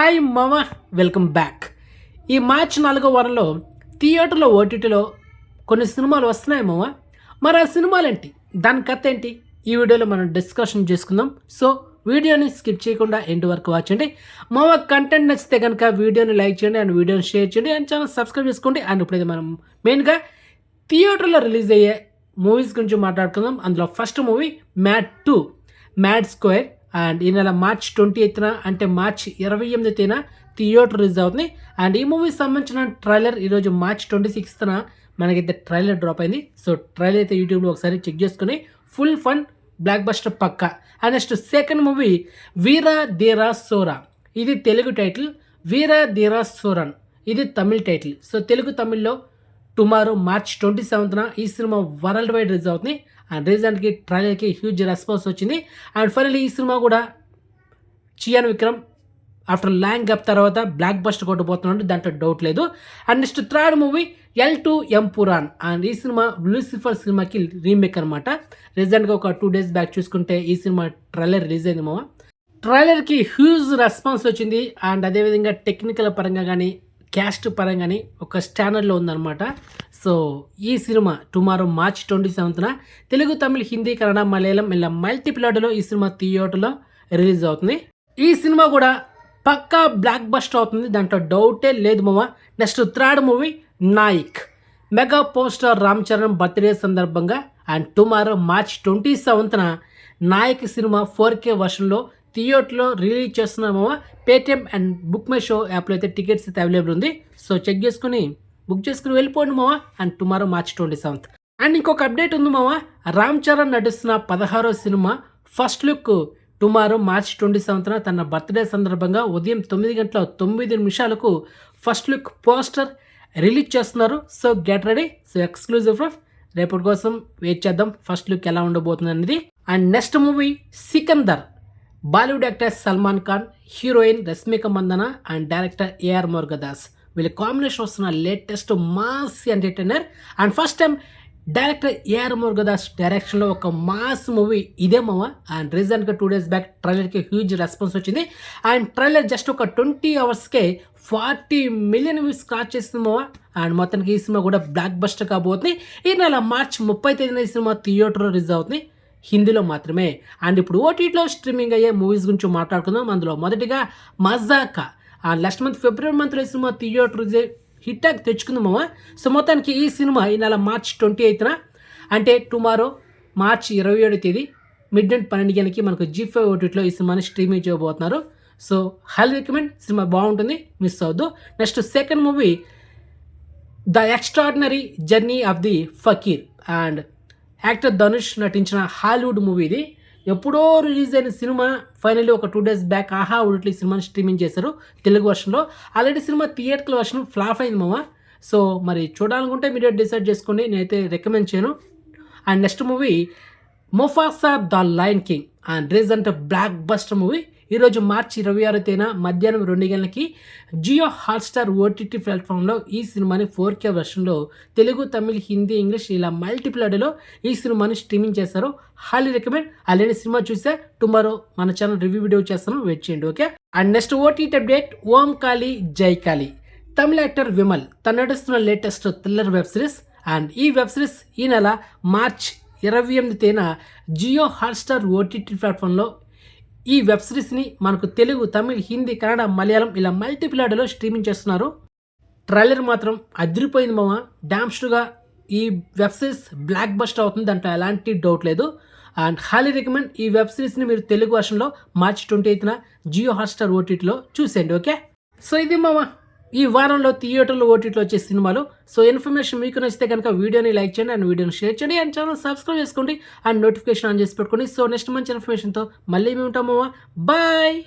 Hi మామ, welcome back. ఈ మార్చి 4వ వారంలో థియేటర్లో ఓటీటీలో కొన్ని సినిమాలు వస్తున్నాయి మామ. మరి ఆ సినిమాలేంటి, దాని కథ ఏంటి, ఈ వీడియోలో మనం డిస్కషన్ చేసుకుందాం. సో వీడియోని స్కిప్ చేయకుండా ఎండ్ వరకు వాచ్ చేయండి మామ. కంటెంట్ నచ్చితే కనుక వీడియోని లైక్ చేయండి అండ్ వీడియోని షేర్ చేయండి అండ్ ఛానల్ సబ్స్క్రైబ్ చేసుకోండి. అండ్ ఇప్పుడైతే మనం మెయిన్గా థియేటర్లో రిలీజ్ అయ్యే మూవీస్ గురించి మాట్లాడుకుందాం. అందులో first movie Mad Square and ఈ నెల మార్చ్ 28న అంటే మార్చ్ 28న థియేటర్ రిలీజ్ అవుతుంది. అండ్ ఈ మూవీకి సంబంధించిన ట్రైలర్ ఈరోజు మార్చ్ 26న మనకైతే ట్రైలర్ డ్రాప్ అయింది. సో ట్రైలర్ అయితే యూట్యూబ్లో ఒకసారి చెక్ చేసుకుని ఫుల్ ఫన్ బ్లాక్ బస్టర్ పక్కా. And next second movie Veera Dheera Sora, ఇది తెలుగు టైటిల్. వీరా ధీరా సోరన్ ఇది తమిళ్ టైటిల్. సో తెలుగు తమిళ్లో టుమారో మార్చ్ 27న ఈ సినిమా వరల్డ్ వైడ్ రిలీజ్ అవుతుంది. అండ్ రీసెంట్కి ట్రైలర్కి హ్యూజ్ రెస్పాన్స్ వచ్చింది. అండ్ ఫైనల్లీ ఈ సినిమా కూడా చియాన్ విక్రమ్ ఆఫ్టర్ లాంగ్ గప్ తర్వాత బ్లాక్ బస్టర్ కొట్టబోతున్నాడు, దాంట్లో డౌట్ లేదు. And next third movie L2 Empuraan, and ఈ సినిమా లూసిఫర్ సినిమాకి రీమేక్ అనమాట. రీసెంట్గా ఒక 2 days బ్యాక్ చూసుకుంటే ఈ సినిమా ట్రైలర్ రిలీజ్ అయింది మామ. ట్రైలర్కి హ్యూజ్ రెస్పాన్స్ వచ్చింది. అండ్ అదేవిధంగా టెక్నికల్ పరంగా కానీ క్యాస్ట్ పరంగా కానీ ఒక స్టాండర్డ్లో ఉందన్నమాట. సో ఈ సినిమా టుమారో మార్చ్ 27న తెలుగు, తమిళ్, హిందీ, కన్నడ, మలయాళం ఇలా మల్టీప్లాట్లో ఈ సినిమా థియేటర్లో రిలీజ్ అవుతుంది. ఈ సినిమా కూడా పక్కా బ్లాక్ బస్టర్ అవుతుంది, దాంట్లో డౌటే లేదు మామ. Next third movie Naayak, mega poster Ram Charan birthday సందర్భంగా అండ్ టుమారో మార్చ్ 27న నాయక్ సినిమా 4K వర్షన్లో థియేటర్లో రిలీజ్ చేస్తున్నామో. Paytm and Book My Show యాప్లో అయితే టికెట్స్ అయితే అవైలబుల్ ఉంది. సో చెక్ చేసుకుని బుక్ చేసుకుని వెళ్ళిపోండి మావా. And tomorrow March 27th. And ఇంకొక అప్డేట్ ఉంది మావా, రామ్ చరణ్ నటిస్తున్న 16వ సినిమా ఫస్ట్ లుక్ టుమారో మార్చ్ 27న తన బర్త్డే సందర్భంగా ఉదయం 9:09 ఫస్ట్ లుక్ పోస్టర్ రిలీజ్ చేస్తున్నారు. So get ready. So exclusive రేపటి కోసం వెయిట్ చేద్దాం, ఫస్ట్ లుక్ ఎలా ఉండబోతుంది అనేది. And next movie Sikandar, Bollywood actor Salman Khan, heroine Rashmika Mandanna and director AR Murugadoss వీళ్ళ కాంబినేషన్ వస్తున్న latest mass entertainer. And first time director AR Murugadoss డైరెక్షన్లో ఒక మాస్ మూవీ ఇదే మామ. అండ్ రీసెంట్గా 2 days బ్యాక్ ట్రైలర్కి హ్యూజ్ రెస్పాన్స్ వచ్చింది. అండ్ ట్రైలర్ జస్ట్ ఒక 20 hours $40 million వ్యూస్ క్రాస్ చేస్తుంది మామ. అండ్ మొత్తానికి ఈ సినిమా కూడా బ్లాక్ బస్టర్ కాబోతుంది. ఈ నెల మార్చ్ 30న ఈ సినిమా థియేటర్లో రిలీజ్ అవుతుంది, హిందీలో మాత్రమే. అండ్ ఇప్పుడు ఓటీటీలో స్ట్రీమింగ్ అయ్యే మూవీస్ గురించి మాట్లాడుకుందాం. అందులో మొదటిగా మజాకా. అండ్ లాస్ట్ మంత్ ఫిబ్రవరి మంత్లో ఈ సినిమా థియేటర్ హిట్ ట్యాగ్ తెచ్చుకుందామా. సో మొత్తానికి ఈ సినిమా ఈ నెల మార్చ్ 28న అంటే టుమారో మార్చ్ 27 మిడ్ నైట్ 12 గంటలకి మనకు G5 ఓటీటీలో ఈ సినిమాని స్ట్రీమింగ్ చేయబోతున్నారు. సో హైలీ రికమెండ్, సినిమా బాగుంటుంది, మిస్ అవ్వద్దు. Next second movie The Extraordinary Journey of The Fakir, and actor Dhanush నటించిన హాలీవుడ్ మూవీ ఇది. ఎప్పుడో రిలీజ్ అయిన సినిమా ఫైనల్లీ ఒక 2 days బ్యాక్ ఆహా ఓటీటీ ఈ సినిమాని స్ట్రీమింగ్ చేశారు తెలుగు వర్షన్లో. ఆల్రెడీ సినిమా థియేటర్ వర్షన్ ఫ్లాప్ అయింది మామ. సో మరి చూడాలనుకుంటే మీరు డిసైడ్ చేసుకోండి, నేనైతే రికమెండ్ చేయను. And next movie Mufasa the lion king, and recent block buster movie. ఈరోజు మార్చి 26న మధ్యాహ్నం 2 గంటలకి జియో హాట్స్టార్ ఓటీటీ ప్లాట్ఫామ్లో ఈ సినిమాని 4K వర్షన్లో తెలుగు, తమిళ్, హిందీ, ఇంగ్లీష్ ఇలా మల్టీప్లాడీలో ఈ సినిమాని స్ట్రీమింగ్ చేస్తారు. Highly recommend. అలాంటి సినిమా చూస్తే టుమారో మన ఛానల్ రివ్యూ వీడియో చేస్తాను, వెయిట్ చేయండి okay. And next OTT update Om Kali Jai Kali. Tamil actor Vimal తను నడుస్తున్న latest thriller web series. And ఈ వెబ్ సిరీస్ ఈ నెల మార్చ్ 28న జియో హాట్స్టార్ ఓటీటీ ప్లాట్ఫామ్లో ఈ వెబ్ సిరీస్ని మనకు తెలుగు, తమిళ్, హిందీ, కన్నడ, మలయాళం ఇలా మల్టీప్లాడీలో స్ట్రీమింగ్ చేస్తున్నారు. ట్రైలర్ మాత్రం అదిరిపోయింది మామ. డామ్స్టుగా ఈ వెబ్ సిరీస్ బ్లాక్ బస్టర్ అవుతుంది, దాంట్లో ఎలాంటి డౌట్ లేదు. And highly recommend. ఈ వెబ్ సిరీస్ని మీరు తెలుగు వర్షన్లో మార్చ్ 28న జియో హాట్స్టార్ ఓటీటీలో చూసేయండి ఓకే. సో ఇది మామ ఈ వారంలో థియేటర్లో ఓటీటీలో వచ్చే సినిమాలు. సో ఇన్ఫర్మేషన్ మీకు నచ్చితే కనుక వీడియోని లైక్ చేయండి అండ్ వీడియోని షేర్ చేయండి అండ్ ఛానల్ సబ్స్క్రైబ్ చేసుకోండి అండ్ నోటిఫికేషన్ ఆన్ చేసి పెట్టుకోండి. సో నెక్స్ట్ మంచి ఇన్ఫర్మేషన్తో మళ్ళీ మేము ఉంటాము. బాయ్.